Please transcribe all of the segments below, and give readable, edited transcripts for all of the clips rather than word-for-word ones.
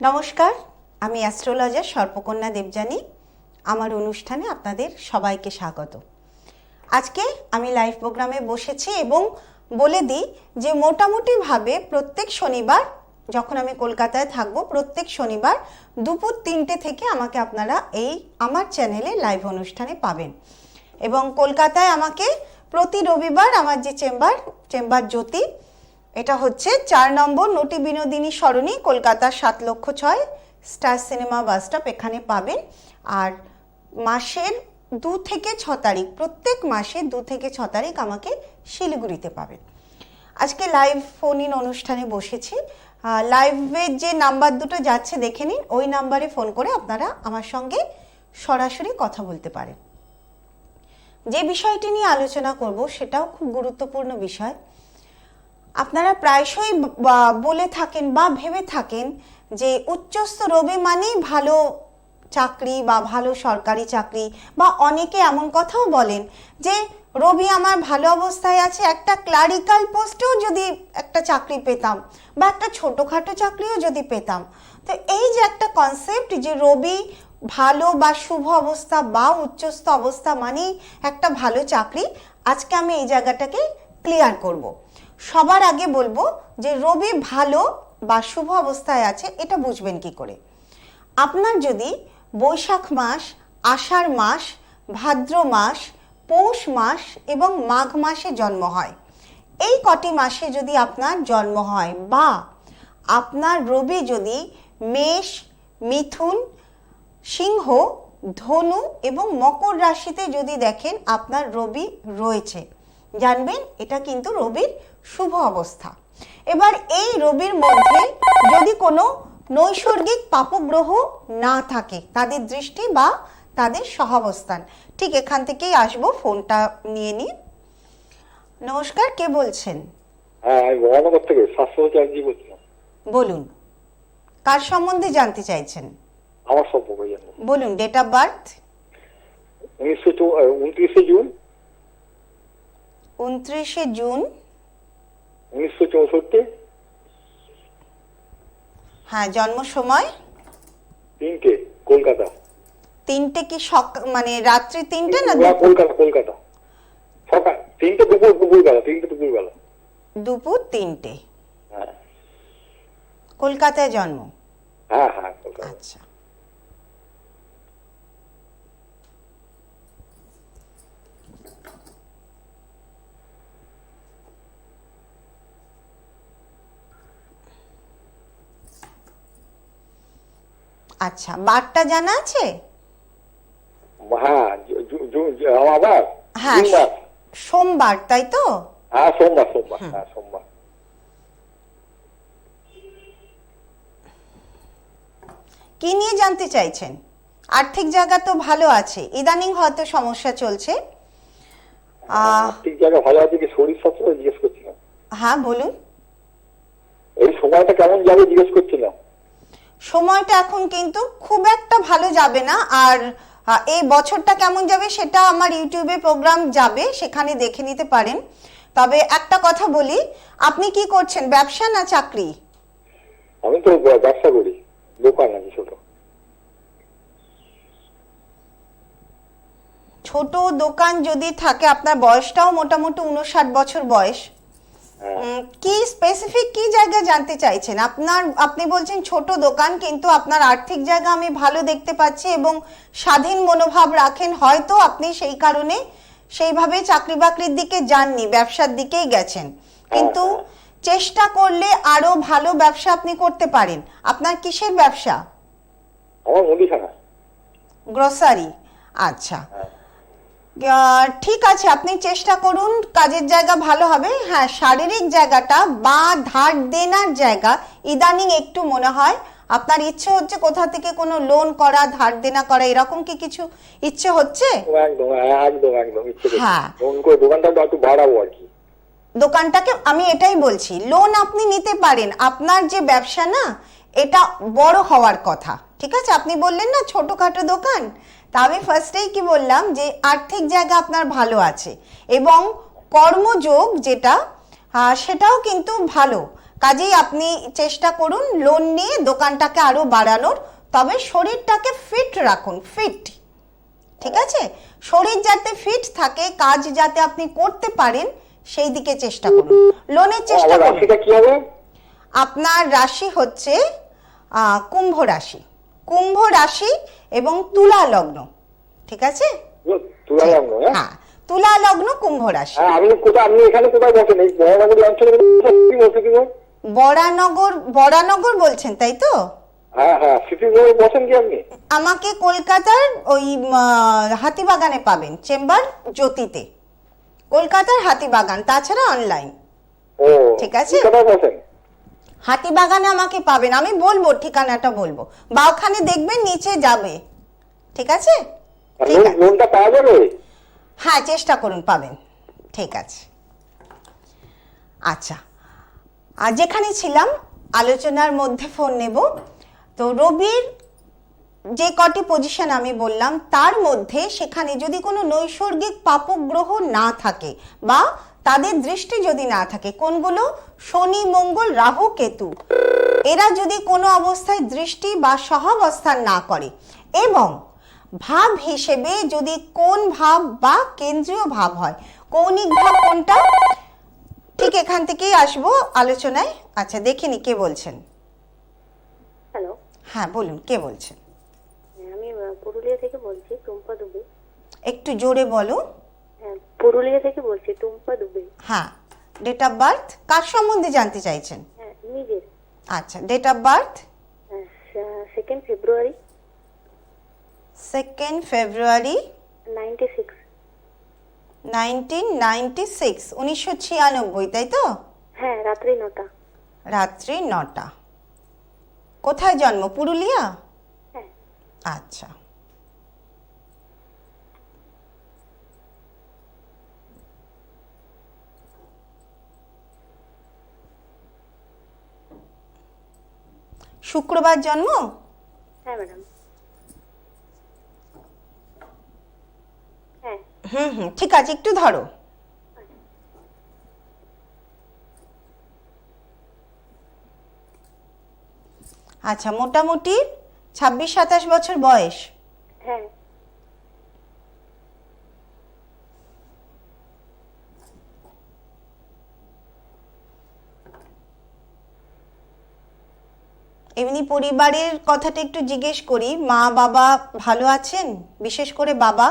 নমস্কার, আমি অ্যাস্ট্রোলজার সর্পকন্যা দেবযানী। আমার অনুষ্ঠানে আপনাদের সবাইকে স্বাগত। আজকে আমি লাইভ প্রোগ্রামে বসেছি এবং বলে দিই যে মোটামুটিভাবে প্রত্যেক শনিবার যখন আমি কলকাতায় থাকবো, প্রত্যেক শনিবার দুপুর 3টে থেকে আমাকে আপনারা এই আমার চ্যানেলে লাইভ অনুষ্ঠানে পাবেন। এবং কলকাতায় আমাকে প্রতি রবিবার আমার যে চেম্বার জ্যোতি, এটা হচ্ছে 4 নম্বর Noti Binodini Sarani, Kolkata 7,06,000 Star Cinema bus stop, এখানে পাবেন। আর মাসের 2 থেকে 6 তারিখ, প্রত্যেক মাসে 2 থেকে 6 তারিখ আমাকে শিলিগুড়িতে পাবেন। আজকে লাইভ ফোন ইন অনুষ্ঠানে বসেছি। লাইভের যে নাম্বার দুটো যাচ্ছে দেখে নিন, ওই নাম্বারে ফোন করে আপনারা আমার সঙ্গে সরাসরি কথা বলতে পারেন। যে বিষয়টি নিয়ে আলোচনা করব সেটাও খুব গুরুত্বপূর্ণ বিষয়। আপনারা প্রায়শই বলে থাকেন বা ভেবে থাকেন যে উচ্চস্থ রবি মানেই ভালো চাকরি বা ভালো সরকারি চাকরি, বা অনেকে এমন কথাও বলেন যে রবি আমার ভালো অবস্থায় আছে, একটা ক্লারিক্যাল পোস্টেও যদি একটা চাকরি পেতাম বা একটা ছোটোখাটো চাকরিও যদি পেতাম। তো এই যে একটা কনসেপ্ট যে রবি ভালো বা শুভ অবস্থা বা উচ্চস্থ অবস্থা মানেই একটা ভালো চাকরি, আজকে আমি এই জায়গাটাকে ক্লিয়ার করব। সবার আগে বলবো যে রবি ভালো বা শুভ অবস্থায় আছে এটা বুঝবেন কি করে। আপনার যদি বৈশাখ মাস, আষাঢ় মাস, ভাদ্র মাস, পৌষ মাস এবং মাঘ মাসে জন্ম হয়, এই কটি মাসে যদি আপনার জন্ম হয়, বা আপনার রবি যদি মেষ, মিথুন, সিংহ, ধনু এবং মকর রাশিতে যদি দেখেন আপনার রবি রয়েছে, জানবেন এটা কিন্তু রবির শুভ অবস্থা। এবার এই রবির মধ্যে যদি কোনো নৈসর্গিক পাপগ্রহ না থাকে, তাদের দৃষ্টি বা তাদের সহাবস্থান, ঠিক এখান থেকেই আসবো, ফোনটা নিয়ে নিই। নমস্কার, কে বলছেন? হ্যাঁ, আমি মহানগর থেকে শাশ্বত চ্যাটার্জি বলছিলাম। বলুন, কার সম্বন্ধে জানতে চাইছেন? আমার সম্পর্কে জানবো। বলুন, ডেট অফ বার্থ। 29শে জুন 29শে জুন 1964। হ্যাঁ, জন্ম সময় 3টে, কলকাতা। 3টে কি মানে রাত্রি 3টে না কলকাতা সকাল 3টে, দুপুরবেলা 3টে, দুপুরবেলা দুপুর 3টে। হ্যাঁ কলকাতায় জন্ম? হ্যাঁ হ্যাঁ, কলকাতা। আচ্ছা, আচ্ছা, বারটা জানা আছে? হ্যাঁ, আমার হ্যাঁ, সোমবার, তাই তো? হ্যাঁ, সোমবার। হ্যাঁ, সোমবার। কি নিয়ে জানতে চাইছেন? আর্থিক জায়গা তো ভালো আছে, ইদানিং হয়তো সমস্যা চলছে। আর্থিক জায়গা ভালো আছে কি, শরীর স্বাস্থ্য জিজ্ঞেস করছিলাম। হ্যাঁ বলুন। এই সময়টা কেমন যাবে জিজ্ঞেস করছিলাম। সময়টা এখন কিন্তু খুব একটা ভালো যাবে না। আর এই বছরটা কেমন যাবে সেটা আমার ইউটিউবে প্রোগ্রাম যাবে, সেখানে দেখে নিতে পারেন। তবে একটা কথা বলি, আপনি কি করছেন, ব্যবসা না চাকরি? আমি তো ব্যবসা করি, দোকান আছে ছোট। ছোট দোকান যদি থাকে, আপনার বয়সটাও মোটামুটি 59 বছর বয়স। কি স্পেসিফিক কি জায়গা জানতে চাইছেন? আপনি বলছেন ছোট দোকান, কিন্তু আপনার আর্থিক জায়গা আমি ভালো দেখতে পাচ্ছি এবং স্বাধীন মনোভাব রাখেন, হয়তো আপনি সেই কারণে সেইভাবে চাকরি বাকরির দিকে যাননি, ব্যবসার দিকেই গেছেন। কিন্তু চেষ্টা করলে আরো ভালো ব্যবসা আপনি করতে পারেন। আপনার কিসের ব্যবসা? আমার মুদিখানা, গ্রোসারি। আচ্ছা, ঠিক আছে, আপনি চেষ্টা করুন, কাজের জায়গা ভালো হবে। হ্যাঁ, শারীরিক জায়গাটা বা ধার দেনার জায়গা ইদানিং একটু মনে হয় আপনার ইচ্ছে হচ্ছে কোথা থেকে কোনো লোন করা, ধার দেনা করা, এরকম কি কিছু ইচ্ছে হচ্ছে? একদম ইচ্ছে করছে। হ্যাঁ, লোন করে দোকানটা একটু বাড়াবো আর কি। দোকানটাকে আমি এটাই বলছি, লোন আপনি নিতে পারেন। আপনার যে ব্যবসা না, এটা বড় হওয়ার কথা, ঠিক আছে? আপনি বললেন না ছোটখাটো দোকান, তা আমি ফার্স্টেই কি বললাম যে আর্থিক জায়গা আপনার ভালো আছে এবং কর্মযোগ যেটা সেটাও কিন্তু ভালো। কাজেই আপনি চেষ্টা করুন লোন নিয়ে দোকানটাকে আরো বাড়ানোর, তবে শরীরটাকে ফিট রাখুন, ফিট। ঠিক আছে, শরীর যাতে ফিট থাকে, কাজ যাতে আপনি করতে পারেন সেই দিকে চেষ্টা করুন, লোনের চেষ্টা করুন। রাশিটা কি হবে? আপনার রাশি হচ্ছে কুম্ভ রাশি, কুম্ভ রাশি এবং তুলা লগ্ন। ঠিক আছে, তুলা লগ্ন। হ্যাঁ, তুলা লগ্ন, কুম্ভ রাশি। আপনি কোথায়, আপনি এখানে কোথায় বসেন? এই বড়নগর অঞ্চলে বসে কি? বরানগর, বরানগর বলছেন তাই তো? হ্যাঁ হ্যাঁ, সিটি রোডে বসেন কি আপনি? আমাকে কলকাতার ওই হাতিবাগানে পাবেন, চেম্বার জ্যোতিতে, কলকাতার হাতিবাগান, তাছাড়া অনলাইন। ও ঠিক আছে, কোথায় বসেন? হাতিবাগানে আমাকে পাবেন, আমি বলবো, ঠিকানাটা বলবো, বা ওখানে দেখবেন নিচে যাবে। ঠিক আছে, ঠিক আছে, লোনটা পাওয়া যাবে? হ্যাঁ চেষ্টা করুন, পাবেন। ঠিক আছে, আচ্ছা, আর যেখানে ছিলাম আলোচনার মধ্যে ফোন নেব। তো রবির যে কটি পজিশন আমি বললাম তার মধ্যে সেখানে যদি কোনো নৈসর্গিক পাপক গ্রহ না থাকে বা তাদের দৃষ্টি যদি না থাকে, কোনগুলো? শনি, মঙ্গল, রাহু, কেতু, এরা যদি কোনো অবস্থায় দৃষ্টি বা সহাবস্থান না করে এবং ভাব হিসেবে যদি কোন ভাব বা কেন্দ্রীয় ভাব হয়, কৌণিক ভাব কোনটা, ঠিক এখান থেকেই আসবো আলোচনায়। আচ্ছা দেখিনি কে বলছেন। হ্যালো, হ্যাঁ বলুন, কে বলছেন? আমি পুরুলিয়া থেকে বলছি, টুম্পা দুবে। একটু জোরে বলো। হ্যাঁ, পুরুলিয়া থেকে বলছি, টুম্পা দুবে। হ্যাঁ, ডেট অফ বার্থ কার সম্বন্ধে জানতে চাইছেন? হ্যাঁ, নিজের। আচ্ছা, date of birth? 2nd February 2nd February 96। 1996, 1996, তাই তো? হ্যাঁ, রাত্রি 9টা। রাত্রি 9টা। কোথায় জন্ম? পুরুলিয়া? হ্যাঁ। আচ্ছা, শুক্রবার জন্ম? হ্যাঁ ম্যাডাম। হ্যাঁ। ঠিক আছে, একটু ধরো। আচ্ছা, মোটামুটি 26-27 বছর বয়স। হ্যাঁ। এমনি পরিবারের কথাটা একটু জিজ্ঞেস করি, মা বাবা ভালো আছেন? বিশেষ করে বাবা?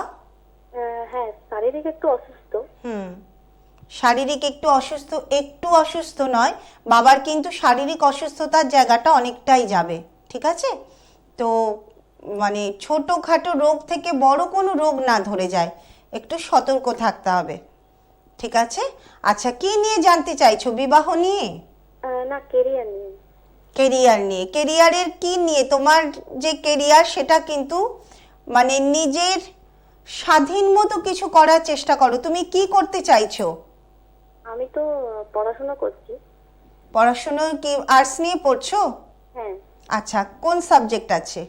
হ্যাঁ, শারীরিক একটু অসুস্থ। শারীরিক একটু অসুস্থ, একটু অসুস্থ নয়, বাবার কিন্তু শারীরিক অসুস্থতার জায়গাটা অনেকটাই যাবে। ঠিক আছে, তো মানে ছোটোখাটো রোগ থেকে বড় কোনো রোগ না ধরে যায়, একটু সতর্ক থাকতে হবে। ঠিক আছে, আচ্ছা কি নিয়ে জানতে চাইছো? বিবাহ নিয়ে? না, কেরিয়ার নিয়ে। কেরিয়ার নিয়ে? কেরিয়ারের কি নিয়ে? তোমার যে কেরিয়ার সেটা কিন্তু মানে নিজের স্বাধীন মতো কিছু করার চেষ্টা করো। তুমি কি করতে চাইছো? আমি তো পড়াশোনা করছি। পড়াশোনা কি আর্টস নিয়ে পড়ছো? হ্যাঁ। আচ্ছা, কোন সাবজেক্ট আছে?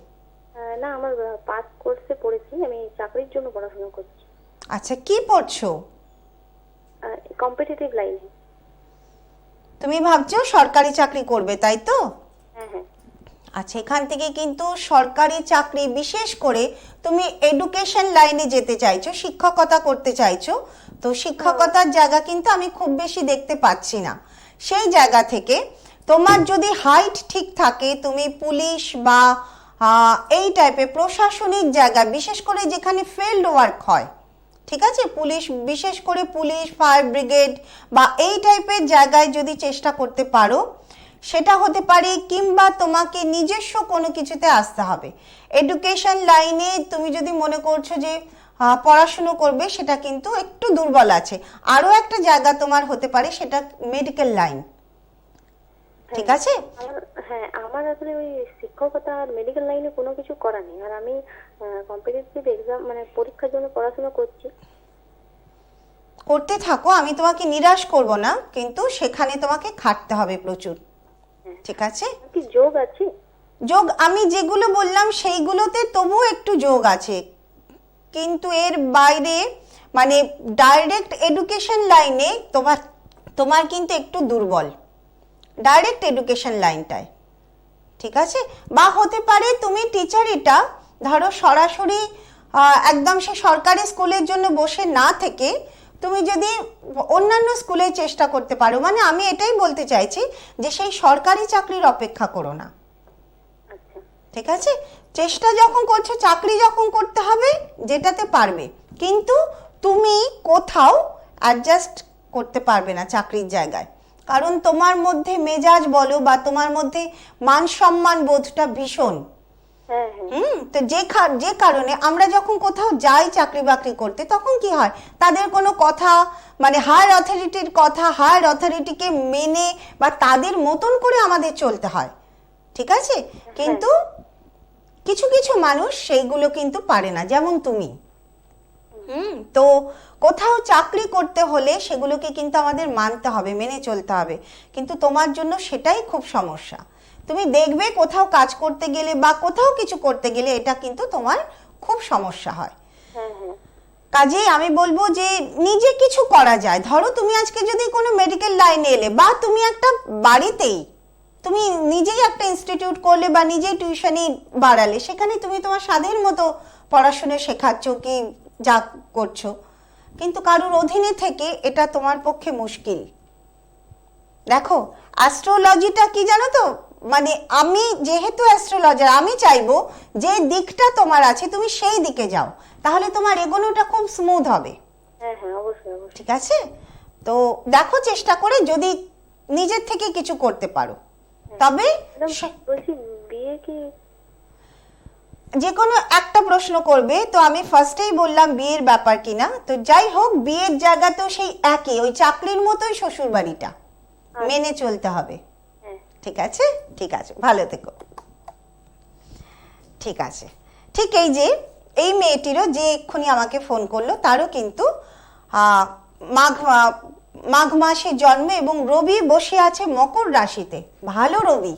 না, আমার পাস কোর্সে পড়েছি, আমি চাকরির জন্য পড়াশোনা করছি। আচ্ছা, কি পড়ছো? কম্পিটিটিভ লাইনে। তুমি ভাবছো সরকারি চাকরি করবে, তাই তো? হ্যাঁ হ্যাঁ। আচ্ছা, এখান থেকে কিন্তু সরকারি চাকরি, বিশেষ করে তুমি এডুকেশন লাইনে যেতে চাইছো, শিক্ষকতা করতে চাইছো, তো শিক্ষকতার জায়গা কিন্তু আমি খুব বেশি দেখতে পাচ্ছি না। সেই জায়গা থেকে তোমার যদি হাইট ঠিক থাকে, তুমি পুলিশ বা এই টাইপের প্রশাসনিক জায়গা, বিশেষ করে যেখানে ফিল্ড ওয়ার্ক হয়, ঠিক আছে, পুলিশ, বিশেষ করে পুলিশ, ফায়ার ব্রিগেড বা এই টাইপের জায়গায় যদি চেষ্টা করতে পারো, সেটা হতে পারে। কিংবা তোমাকে নিজস্ব কোনো কিছুতে আসতে হবে। এডুকেশন লাইনে তুমি যদি মনে করছো যে পড়াশুনো করবে, সেটা কিন্তু একটু দুর্বল আছে। আরও একটা জায়গা তোমার হতে পারে, সেটা মেডিকেল লাইন। ঠিক আছে, হ্যাঁ, আমার আসলে ওই শিক্ষকতা আর মেডিকেল লাইনে কোনো কিছু করা নেই। আর আমি কম্পিটিটিভ এক্সাম মানে পরীক্ষার জন্য পড়াশোনা করছি। করতে থাকো, আমি তোমাকে নিরাশ করব না, কিন্তু সেখানে তোমাকে খাটতে হবে প্রচুর। ঠিক আছে, কি যোগ আছে? যোগ আমি যেগুলো বললাম সেইগুলোতে তবুও একটু যোগ আছে, কিন্তু এর বাইরে মানে ডাইরেক্ট এডুকেশন লাইনে তোমার কিন্তু একটু দুর্বল। ডাইরেক্ট এডুকেশন লাইনটায়, ঠিক আছে? বা হতে পারে তুমি টিচারিটা ধরো সরাসরি একদম সে সরকারি স্কুলের জন্য বসে না থেকে তুমি যদি অন্যান্য স্কুলে চেষ্টা করতে পারো, মানে আমি এটাই বলতে চাইছি যে সেই সরকারি চাকরির অপেক্ষা করো না, আচ্ছা ঠিক আছে? চেষ্টা যখন করছো, চাকরি যখন করতে হবে যেটাতে পারবে, কিন্তু তুমি কোথাও অ্যাডজাস্ট করতে পারবে না চাকরির জায়গায়, কারণ তোমার মধ্যে মেজাজ বলো বা তোমার মধ্যে মান সম্মান বোধটা ভীষণ। হ্যাঁ হ্যাঁ তো যে কারণে আমরা যখন কোথাও যাই চাকরি বাকরি করতে, তখন কি হয়, তাদের কোনো কথা মানে হায়ার অথরিটির কথা, হায়ার অথরিটিকে মেনে বা তাদের মতন করে আমাদের চলতে হয়, ঠিক আছে? কিন্তু কিছু কিছু মানুষ সেইগুলো কিন্তু পারে না, যেমন তুমি। তো কোথাও চাকরি করতে হলে সেগুলোকে কিন্তু আমাদের মানতে হবে, মেনে চলতে হবে, কিন্তু তোমার জন্য সেটাই খুব সমস্যা। তুমি দেখবে কোথাও কাজ করতে গেলে বা কোথাও কিছু করতে গেলে এটা কিন্তু তোমার খুব সমস্যা হয়। হ্যাঁ হ্যাঁ কাজেই আমি বলবো যে নিজে কিছু করা যায়। ধরো তুমি আজকে যদি কোনো মেডিকেল লাইনে এলে বা তুমি একটা বাড়িতেই তুমি নিজেই একটা ইনস্টিটিউট করলে বা নিজেই টিউশনি বাড়ালে, সেখানে তুমি তোমার স্বাধীন মতো পড়াশোনা শেখাচ্ছ কি যা করছো, কিন্তু কারোর অধীনে থেকে এটা তোমার পক্ষে মুশকিল। দেখো অ্যাস্ট্রোলজিটা কি জানো তো, মানে আমি যেহেতু অ্যাস্ট্রোলজার, আমি চাইবো যে দিকটা তোমার আছে তুমি সেই দিকে যাও, তাহলে তোমার এগোনোটা খুব স্মুথ হবে। হ্যাঁ হ্যাঁ অবশ্যই অবশ্যই। ঠিক আছে? তো দেখো চেষ্টা করে যদি নিজের থেকে কিছু করতে পারো, তবে বলছি বিয়ে কি যে কোনো একটা প্রশ্ন করবে তো আমি ফার্স্টেই বললাম বিয়ের ব্যাপার কিনা, তো যাই হোক বিয়ের জায়গা তো সেই একই, ওই চাকরির মতোই শ্বশুর বাড়িটা মেনে চলতে হবে। ঠিক আছে, ঠিক আছে, ভালো থেকো। ঠিক আছে, ঠিক এই যে এই মেয়েটিরও যে এক্ষুনি আমাকে ফোন করলো, তারও কিন্তু মাঘ মাসে জন্ম এবং রবি বসে আছে মকর রাশিতে, ভালো রবি,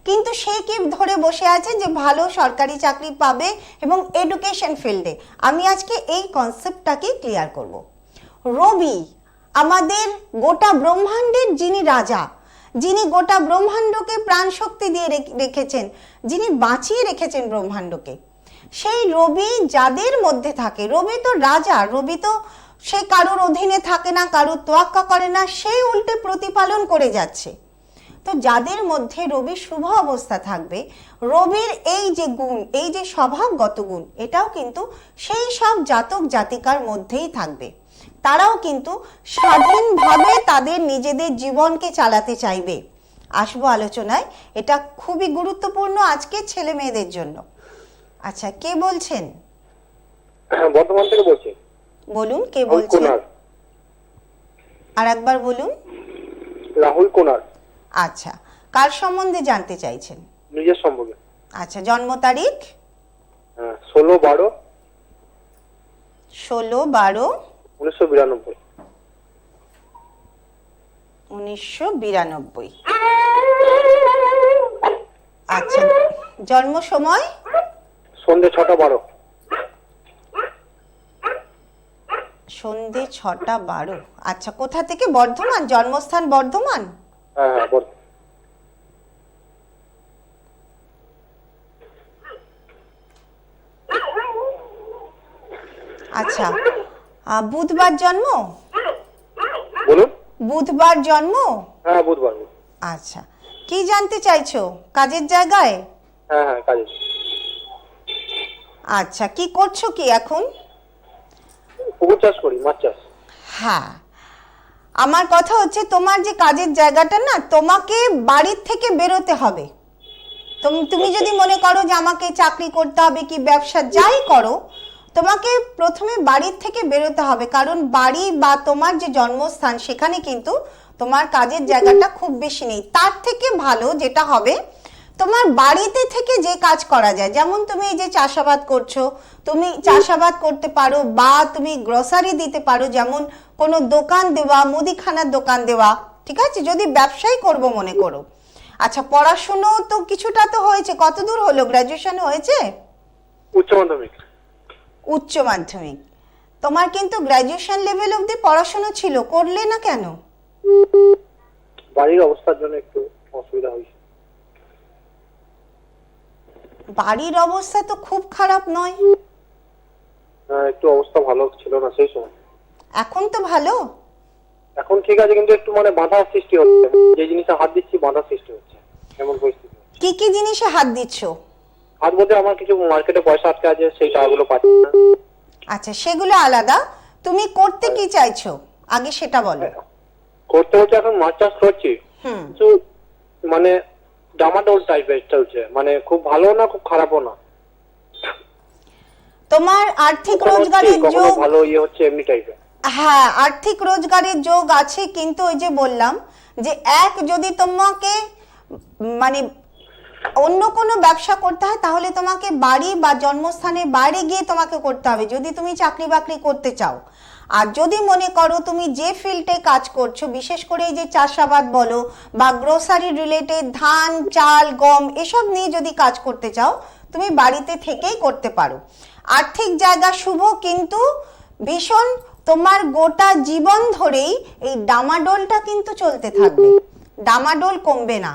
কিন্তু সে কি ধরে বসে আছে যে ভালো সরকারি চাকরি পাবে এবং এডুকেশন ফিল্ডে। আমি আজকে এই কনসেপ্টটাকে ক্লিয়ার করব। রবি আমাদের গোটা ব্রহ্মাণ্ডের যিনি রাজা, যিনি গোটা ব্রহ্মাণ্ডকে প্রাণ শক্তি দিয়ে রেখেছেন, যিনি বাঁচিয়ে রেখেছেন ব্রহ্মাণ্ডকে, সেই রবি যাদের মধ্যে থাকে, রবি তো রাজা, রবি তো সে কারোর অধীনে থাকে না, কারোর তোয়াক্কা করে না, সেই উল্টে প্রতিপালন করে যাচ্ছে। তো যাদের মধ্যে রবির শুভ অবস্থা থাকবে, রবির এই যে গুণ, এই যে স্বভাবগত গুণ, এটাও কিন্তু সেই সব জাতক জাতিকার মধ্যেই থাকবে। তারাও কিন্তু স্বাধীনভাবে তাদের নিজেদের জীবনকে চালাতে চাইবে। আসবো আলোচনায়, এটা খুবই গুরুত্বপূর্ণ আজকে ছেলে মেয়েদের জন্য। আচ্ছা, কে বলছেন? বর্তমান থেকে বলছি। বলুন কে বলছেন, আর একবার বলুন। রাহুল কোনার। আচ্ছা, কার সম্বন্ধে জানতে চাইছেন? নিজের সম্পর্কে। আচ্ছা, জন্ম তারিখ? 16/12/1992। 16/12/1992। আচ্ছা, জন্ম সময়? সন্ধ্যে 6:12। সন্ধ্যে 6:12। আচ্ছা, কোথা থেকে? বর্ধমান, জন্মস্থান বর্ধমান? হ্যাঁ হ্যাঁ বল। আচ্ছা, বুধবার জন্ম? বলুন। বুধবার জন্ম? হ্যাঁ বুধবার। আচ্ছা, কি জানতে চাইছো? কাজের জায়গায়? হ্যাঁ হ্যাঁ কাজে। আচ্ছা, কি করছো কি এখন? পুকুর চাষ করি, মাছ চাষ। হ্যাঁ, আমার কথা হচ্ছে তোমার যে কাজের জায়গাটা না, তোমাকে বাড়ির থেকে বেরোতে হবে। তুমি যদি মনে করো যে আমাকে চাকরি করতে হবে কি ব্যবসা যাই করো, তোমাকে প্রথমে বাড়ির থেকে বেরোতে হবে, কারণ বাড়ি বা তোমার যে জন্মস্থান সেখানে কিন্তু তোমার কাজের জায়গাটা খুব বেশি নেই। তার থেকে ভালো যেটা হবে, তোমার বাড়িতে থেকে যে কাজ করা যায়, যেমন তুমি এই যে চাষাবাদ করছো, তুমি চাষাবাদ করতে পারো বা তুমি গ্রোসারি দিতে পারো, যেমন কোনো দোকান দেওয়া, মুদিখানার দোকান দেওয়া, ঠিক আছে, যদি ব্যবসাই করব মনে করো। আচ্ছা, পড়াশুনো তো কিছুটা তো হয়েছে, কত দূর হলো? গ্র্যাজুয়েশন হয়েছে? উচ্চ মাধ্যমিক। উচ্চ মাধ্যমিক। তোমার কিন্তু গ্র্যাজুয়েশন লেভেল অবধি পড়াশোনা ছিল, করলে না কেন? বাড়ির অবস্থার জন্য একটু অসুবিধা হয়েছে। বাড়ির অবস্থা তো খুব খারাপ নয়। একটু অবস্থা ভালো ছিল না সেই সময়। এখন তো ভালো। এখন ঠিক আছে, কিন্তু একটু মানে বাধা সৃষ্টি হচ্ছে, যে জিনিসটা হাত দিচ্ছি বাধা সৃষ্টি হচ্ছে, এমন পরিস্থিতি। কি কি জিনিসে হাত দিচ্ছ? হাত বলতে আমার কিছু মার্কেটে পয়সা আটকে আছে, সেই টাকাগুলো পাচ্ছি না। আচ্ছা, সেগুলো আলাদা। তুমি করতে কি চাইছো আগে সেটা বলো। করতে হচ্ছে, এখন মাছ চাষ করছি, কিন্তু মানে ডামাডোল টাইপের চলছে, মানে খুব ভালো না খুব খারাপও না। তোমার আর্থিক কখনো রোজগারের হচ্ছে, কখনো যোগ, ভালো ইয়ে হচ্ছে, এমনি টাইপের। হ্যাঁ আর্থিক রোজগারের যোগ আছে, কিন্তু ওই যে বললাম যে যদি তোমাকে মানে অন্য কোনো ব্যবসা করতে হয় তাহলে তোমাকে বাড়ি বা জন্মস্থানের বাইরে গিয়ে তোমাকে করতে হবে যদি তুমি চাকরি বাকরি করতে চাও। আর যদি মনে করো তুমি যে ফিল্ডে কাজ করছো, বিশেষ করে এই যে চাষাবাদ বলো বা গ্রোসারি রিলেটেড ধান চাল গম এসব নিয়ে যদি কাজ করতে চাও, তুমি বাড়িতে থেকেই করতে পারো। আর্থিক জায়গা শুভ, কিন্তু ভীষণ তোমার গোটা জীবন ধরেই এই ডামাডোলটা কিন্তু চলতে থাকবে, ডামাডোল কমবে না।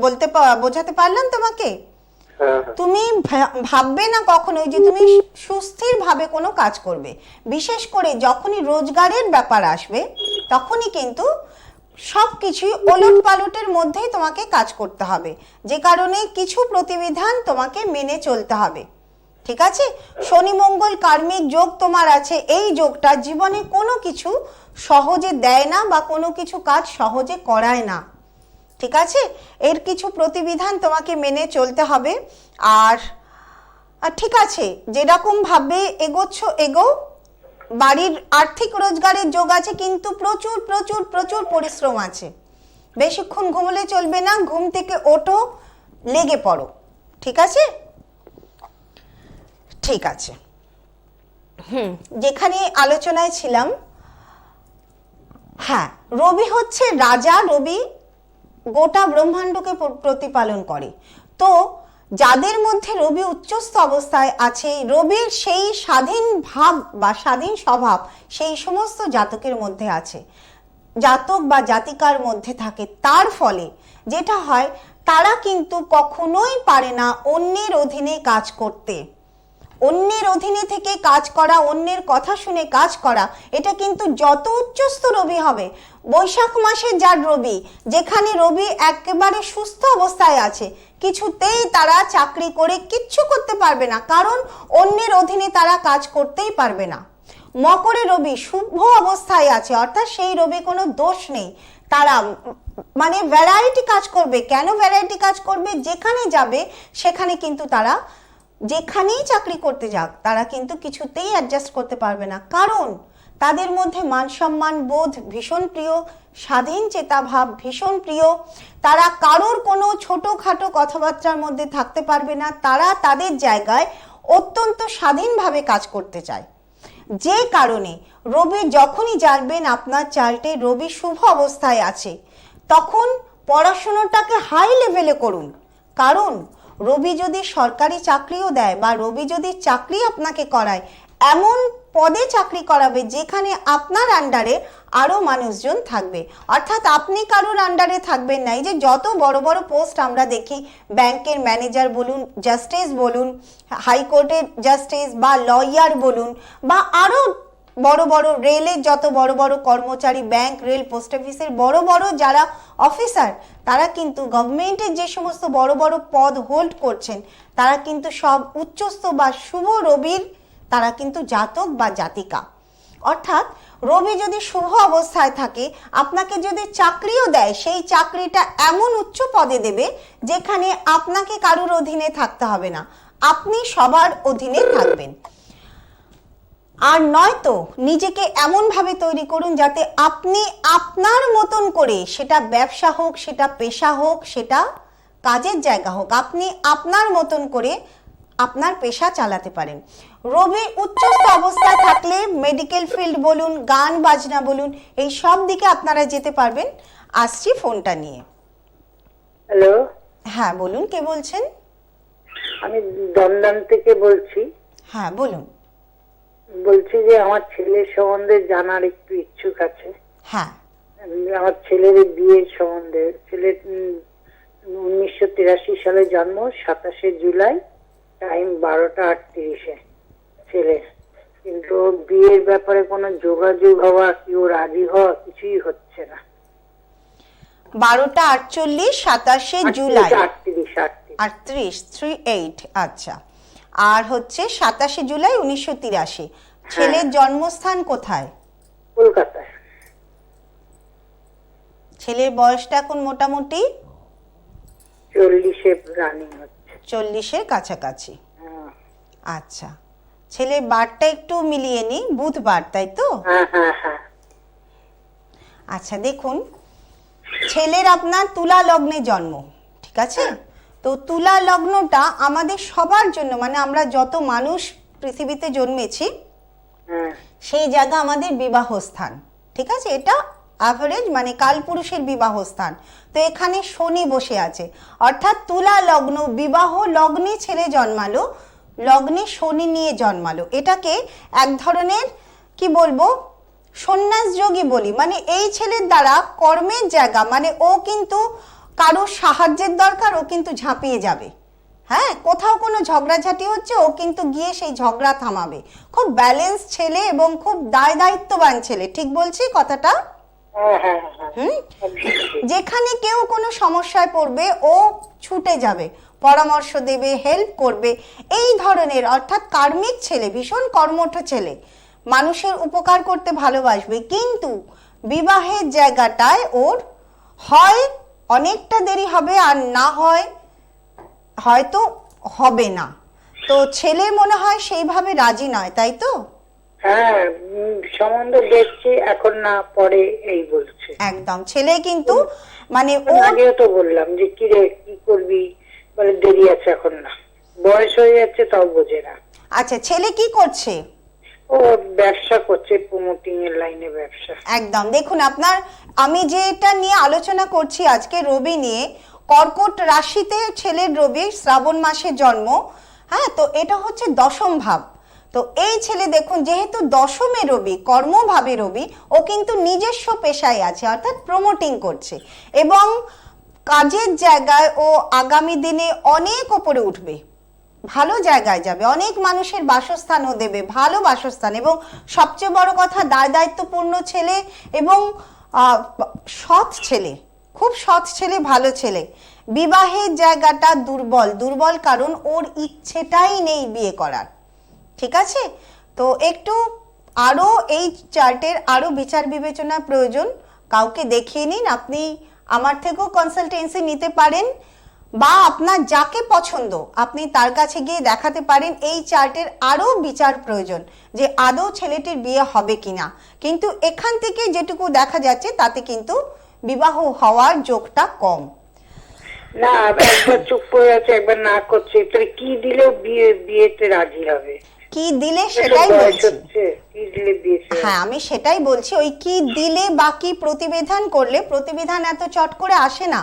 বলতে বোঝাতে পারলাম তোমাকে? তুমি ভাববে না কখনো যে তুমি সুস্থির ভাবে কোনো কাজ করবে। বিশেষ করে যখনই রোজগারের ব্যাপার আসবে তখনই কিন্তু সবকিছুই ওলট পালটের মধ্যেই তোমাকে কাজ করতে হবে, যে কারণে কিছু প্রতিবিধান তোমাকে মেনে চলতে হবে। ঠিক আছে? শনি মঙ্গল কার্মিক যোগ তোমার আছে, এই যোগটা জীবনে কোনো কিছু সহজে দেয় না বা কোনো কিছু কাজ সহজে করায় না। ঠিক আছে? এর কিছু প্রতিবিধান তোমাকে মেনে চলতে হবে। আর ঠিক আছে, যেরকম ভাবে এগোচ্ছ এগো। বাড়ির আর্থিক রোজগারের যোগ আছে, কিন্তু প্রচুর প্রচুর প্রচুর পরিশ্রম আছে। বেশিক্ষণ ঘুমলে চলবে না, ঘুম থেকে ওঠো, লেগে পড়ো। ঠিক আছে? ঠিক আছে। যেখানে আলোচনায় ছিলাম, হ্যাঁ রবি হচ্ছে রাজা, রবি গোটা ব্রহ্মাণ্ডকে প্রতিপালন করে। তো যাদের মধ্যে রবি উচ্চস্থ অবস্থায় আছে, রবির সেই স্বাধীন ভাব বা স্বাধীন স্বভাব সেই সমস্ত জাতকের মধ্যে আছে, জাতক বা জাতিকার মধ্যে থাকে, তার ফলে যেটা হয় তারা কিন্তু কখনোই পারে না অন্যের অধীনে কাজ করতে। অন্যের অধীনে থেকে কাজ করা, অন্যের কথা শুনে কাজ করা, এটা কিন্তু যত উচ্চস্থ রবি হবে, বৈশাখ মাসে যার রবি, যেখানে রবি একেবারে সুস্থ অবস্থায় আছে, কিছুতেই তারা চাকরি করে কিচ্ছু করতে পারবে না, কারণ অন্যের অধীনে তারা কাজ করতেই পারবে না। মকরে রবি শুভ অবস্থায় আছে, অর্থাৎ সেই রবি কোনো দোষ নেই, তারা মানে ভ্যারাইটি কাজ করবে। কেন ভ্যারাইটি কাজ করবে? যেখানে যাবে সেখানে কিন্তু তারা যেখানেই চাকরি করতে যাক তারা কিন্তু কিছুতেই অ্যাডজাস্ট করতে পারবে না, কারণ তাদের মধ্যে মান সম্মান বোধ ভীষণ প্রিয়, স্বাধীন চেতা ভাব ভীষণ প্রিয়। তারা কারোর কোনো ছোটোখাটো কথাবার্তার মধ্যে থাকতে পারবে না, তারা তাদের জায়গায় অত্যন্ত স্বাধীনভাবে কাজ করতে চায়। যে কারণে রবি যখনই জানবেন আপনার চার্টে রবি শুভ অবস্থায় আছে, তখন পড়াশোনাটাকে হাই লেভেলে করুন। কারণ রবি যদি সরকারি চাকরিও দেয় বা রবি যদি চাকরি আপনাকে করায়, এমন পদে চাকরি করাবে যেখানে আপনার আন্ডারে আরো মানুষজন থাকবে, অর্থাৎ আপনি কারোর আন্ডারে থাকবেন না। এই যে যত বড় বড় পোস্ট আমরা দেখি, ব্যাংকের ম্যানেজার বলুন, জাস্টিস বলুন, হাইকোর্টের জাস্টিস বা লয়ার বলুন, বা আরো বড় বড় রেলের যত বড় বড় কর্মচারী, ব্যাংক রেল পোস্ট অফিসের বড় বড় যারা অফিসার, তারা কিন্তু গভর্নমেন্টের যে সমস্ত বড় বড় পদ হোল্ড করছেন, তারা কিন্তু সব উচ্চস্থ বা শুভ রবির তারা কিন্তু জাতক বা জাতিকা। অর্থাৎ রবি যদি শুভ অবস্থায় থাকে, আপনাকে যদি চাকরিও দেয়, সেই চাকরিটা এমন উচ্চ পদে দেবে যেখানে আপনাকে কারোর অধীনে থাকতে হবে না, আপনি সবার অধীনে থাকবেন। আর নয়তো নিজেকে এমনভাবে তৈরি করুন যাতে আপনি আপনার মতন করে, সেটা ব্যবসা হোক, সেটা পেশা হোক, সেটা কাজের জায়গা হোক, আপনি আপনার মতন করে আপনার পেশা চালাতে পারেন। রবি উচ্চস্থ অবস্থায় থাকলে মেডিকেল ফিল্ড বলুন, গান বাজনা বলুন, এই সব দিকে আপনারা যেতে পারবেন। আসছি ফোনটা নিয়ে। হ্যালো, হ্যাঁ বলুন, কে বলছেন? আমি দমদম থেকে বলছি। হ্যাঁ বলুন। বলছি যে আমার ছেলের সম্বন্ধে জানার একটু ইচ্ছুক আছে। হ্যাঁ আমার ছেলের বিয়ের সম্বন্ধে। ছেলে 1983 সালে জন্ম, 27 জুলাই, টাইম 12টা 38-এ ছেলের। কিন্তু বিয়ের ব্যাপারে কোনো যোগাযোগ হওয়া, কেউ রাজি হওয়া কিছুই হচ্ছে না। 12টা 48, 27 জুলাই 38। আচ্ছা। আর হচ্ছে 27 জুলাই 1983। ছেলের জন্মস্থান কোথায়? কলকাতায়। ছেলের বয়সটা এখন মোটামুটি 40-এ রানিং হচ্ছে। 40-এর কাছাকাছি। হ্যাঁ আচ্ছা, ছেলের বারটা একটু মিলিয়ে নি, বুধবার, তাই তো? হ্যাঁ হ্যাঁ হ্যাঁ। আচ্ছা দেখুন, ছেলের আপনার তুলা লগ্নে জন্ম, ঠিক আছে? তো তুলা লগ্নটা আমাদের সবার জন্য, মানে আমরা যত মানুষ পৃথিবীতে জন্মেছি হ্যাঁ সেই জায়গা আমাদের বিবাহ স্থান, ঠিক আছে? এটা অ্যাভারেজ, মানে কালপুরুষের বিবাহ স্থান। তো এখানে শনি বসে আছে, অর্থাৎ তুলা লগ্ন, বিবাহ লগ্নে ছেলে জন্মালো, লগ্নে শনি নিয়ে জন্মালো। এটাকে এক ধরনের কি বলবো, সন্ন্যাস যোগী বলি। মানে এই ছেলের দ্বারা কর্মের জায়গা, মানে ও কিন্তু কারোর সাহায্যের দরকার, ও কিন্তু ঝাঁপিয়ে যাবে। হ্যাঁ, কোথাও কোনো ঝগড়াঝাটি হচ্ছে, ও কিন্তু গিয়ে সেই ঝগড়া থামাবে। খুব ব্যালেন্স ছেলে এবং খুব দায়িত্ববান ছেলে, ঠিক বলছি কথাটা? হ্যাঁ হ্যাঁ হ্যাঁ। যেখানে কেউ কোনো সমস্যায় পড়বে ও ছুটে যাবে, পরামর্শ দেবে, হেল্প করবে, এই ধরনের। অর্থাৎ কার্মিক ছেলে, ভীষণ কর্মঠ ছেলে, মানুষের উপকার করতে ভালোবাসবে। কিন্তু বিবাহের জায়গাটায় ওর হয় অনেকটা দেরি হবে, আর না হয় হয়তো হবে না। তো ছেলে মনে হয় সেইভাবে রাজি নয়, তাই তো? হ্যাঁ, সম্বন্ধ দেখছি, এখন না পরে এই বলছে। একদম, ছেলে কিন্তু মানে ও আগেও তো বললাম যে কি রে, কি করবি, বলে দেরি আছে, এখন না, বয়স হয়ে যাচ্ছে, তাও বোঝে না। আচ্ছা, ছেলে কি করছে? ও ব্যবসা করছে, প্রমোটিং এর লাইনে ব্যবসা। একদম, দেখুন আপনার, আমি যেটা নিয়ে আলোচনা করছি আজকে, রবি নিয়ে, কর্কট রাশিতে ছেলের রবি, শ্রাবণ মাসে জন্ম। হ্যাঁ, তো এটা হচ্ছে দশম ভাব। তো এই ছেলে দেখুন, যেহেতু দশমে রবি, কর্মভাবে রবি, ও কিন্তু নিজস্ব পেশায় আছে, অর্থাৎ প্রমোটিং করছে, এবং কাজের জায়গায় ও আগামী দিনে অনেক ওপরে উঠবে, ভালো জায়গায় যাবে, অনেক মানুষের বাসস্থানও দেবে, ভালো বাসস্থান। এবং সবচেয়ে বড় কথা, দায়িত্বপূর্ণ ছেলে এবং সৎ ছেলে, খুব সৎ ছেলে, ভালো ছেলে। বিবাহের জায়গাটা দুর্বল, কারণ ওর ইচ্ছেটাই নেই বিয়ে করার, ঠিক আছে? তো একটু আরও এই চার্টের আরও বিচার বিবেচনা প্রয়োজন। কাউকে দেখিয়ে নিন, আপনি আমার থেকেও কনসালটেন্সি নিতে পারেন, বা আপনার যাকে পছন্দ আপনি তার কাছে গিয়ে দেখাতে পারেন। এই চার্টের আরও বিচার প্রয়োজন যে আদৌ ছেলেটির বিয়ে হবে কিনা। কিন্তু এখান থেকে যেটুকু দেখা যাচ্ছে তাতে কিন্তু বিবাহ হওয়ার যোগটা কম। না, একবার চুপ করে আছে, একবার না করছে, তাহলে কি দিলেও বিয়েতে রাজি হবে? কি দিলে সেটাই বলছি। কি দিলে বিয়ে? হ্যাঁ, আমি সেটাই বলছি, ওই কি দিলে বা কি প্রতিবিধান করলে, প্রতিবিধান এত চট করে আসে না,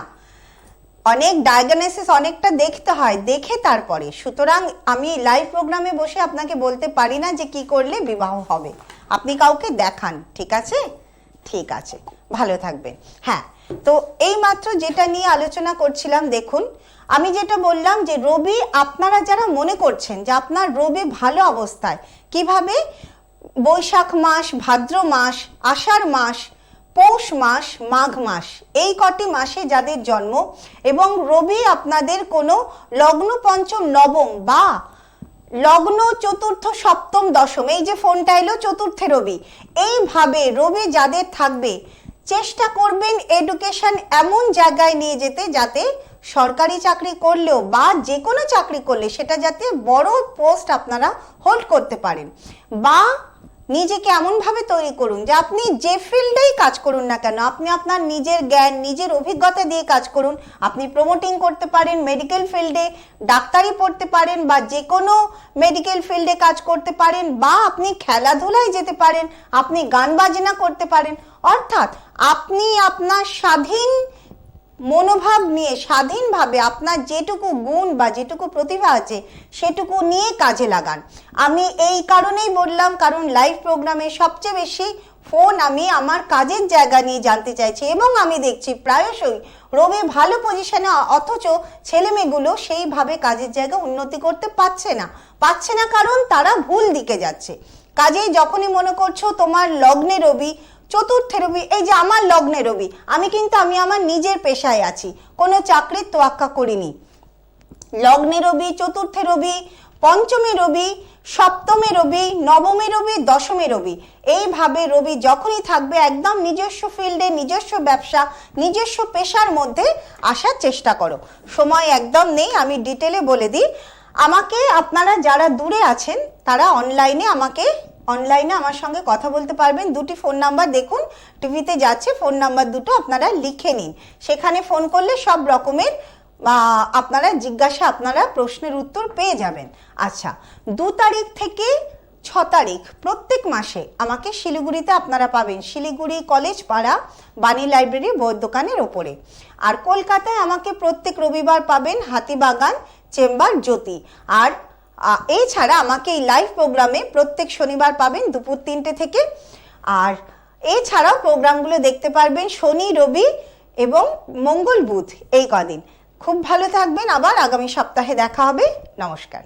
অনেক ডায়াগনোসিস অনেকটা দেখতে হয়, দেখে তারপরে। সুতরাং আমি লাইভ প্রোগ্রামে বসে আপনাকে বলতে পারি না যে কি করলে বিবাহ হবে, আপনি কাউকে দেখান, ঠিক আছে? ঠিক আছে, ভালো থাকবেন। হ্যাঁ, তো এই মাত্র যেটা নিয়ে আলোচনা করছিলাম, দেখুন আমি যেটা বললাম যে রবি, আপনারা যারা মনে করছেন যে আপনার রবি ভালো অবস্থায়, কিভাবে? বৈশাখ মাস, ভাদ্র মাস, আষাঢ় মাস, পৌষ মাস, মাঘ মাস, এই কটি মাসে যাদের জন্ম, এবং রবি আপনাদের কোনো লগ্ন পঞ্চম নবম বা লগ্ন চতুর্থ সপ্তম দশম, এই যে ফোনটা এলো, চতুর্থে রবি, এইভাবে রবি যাদের থাকবে, চেষ্টা করবেন এডুকেশন এমন জায়গায় নিয়ে যেতে যাতে সরকারি চাকরি করলেও বা যে কোনো চাকরি করলে সেটা যাতে বড় পোস্ট আপনারা হোল্ড করতে পারেন, বা নিজেকে এমনভাবে তৈরি করুন যে আপনি যে ফিল্ডেই কাজ করুন না কেন, আপনি আপনার নিজের জ্ঞান, নিজের অভিজ্ঞতা দিয়ে কাজ করুন। আপনি প্রমোটিং করতে পারেন, মেডিকেল ফিল্ডে ডাক্তারি পড়তে পারেন, বা যে কোনো মেডিকেল ফিল্ডে কাজ করতে পারেন, বা আপনি খেলাধুলায় যেতে পারেন, আপনি গান বাজনা করতে পারেন। অর্থাৎ আপনি আপনার স্বাধীন মনোভাব নিয়ে, স্বাধীনভাবে আপনার যেটুকু গুণ বা যেটুকু প্রতিভা আছে সেটুকু নিয়ে কাজে লাগান। আমি এই কারণেই বললাম, কারণ লাইভ প্রোগ্রামে সবচেয়ে বেশি ফোন আমি আমার কাজের জায়গা নিয়ে জানতে চাইছি, এবং আমি দেখছি প্রায়শই রবি ভালো পজিশনে, অথচ ছেলেমেয়েগুলো সেইভাবে কাজের জায়গা উন্নতি করতে পারছে না কারণ তারা ভুল দিকে যাচ্ছে। কাজেই যখনই মনে করছো তোমার লগ্নে রবি, চতুর্থে রবি, এই যে আমার লগ্নে রবি, আমি আমার নিজের পেশায় আছি, কোনো চাকরির তোয়াক্কা করিনি। লগ্নে রবি, চতুর্থে রবি, পঞ্চমে রবি, সপ্তমে রবি, নবমে রবি, দশমে রবি, এইভাবে রবি যখনই থাকবে একদম নিজস্ব ফিল্ডে, নিজস্ব ব্যবসা, নিজস্ব পেশার মধ্যে আসার চেষ্টা করো। সময় একদম নেই, আমি ডিটেলে বলে দিই। আমাকে আপনারা যারা দূরে আছেন তারা অনলাইনে আমার সঙ্গে কথা বলতে পারবেন। দুটি ফোন নাম্বার দেখুন টিভিতে যাচ্ছে, ফোন নাম্বার দুটো আপনারা লিখে নিন, সেখানে ফোন করলে সব রকমের আপনারা প্রশ্নের উত্তর পেয়ে যাবেন। আচ্ছা, 2 তারিখ থেকে 6 তারিখ প্রত্যেক মাসে আমাকে শিলিগুড়িতে আপনারা পাবেন, শিলিগুড়ি কলেজ পাড়া বাণী লাইব্রেরি বইয়ের দোকানের ওপরে। আর কলকাতায় আমাকে প্রত্যেক রবিবার পাবেন হাতিবাগান চেম্বার জ্যোতি। আর এছাড়া আমাকে এই লাইভ প্রোগ্রামে প্রত্যেক শনিবার পাবেন দুপুর 3টে থেকে। আর এছাড়াও প্রোগ্রামগুলো দেখতে পারবেন শনি, রবি এবং মঙ্গল, বুধ, এই কদিন। খুব ভালো থাকবেন, আবার আগামী সপ্তাহে দেখা হবে। নমস্কার।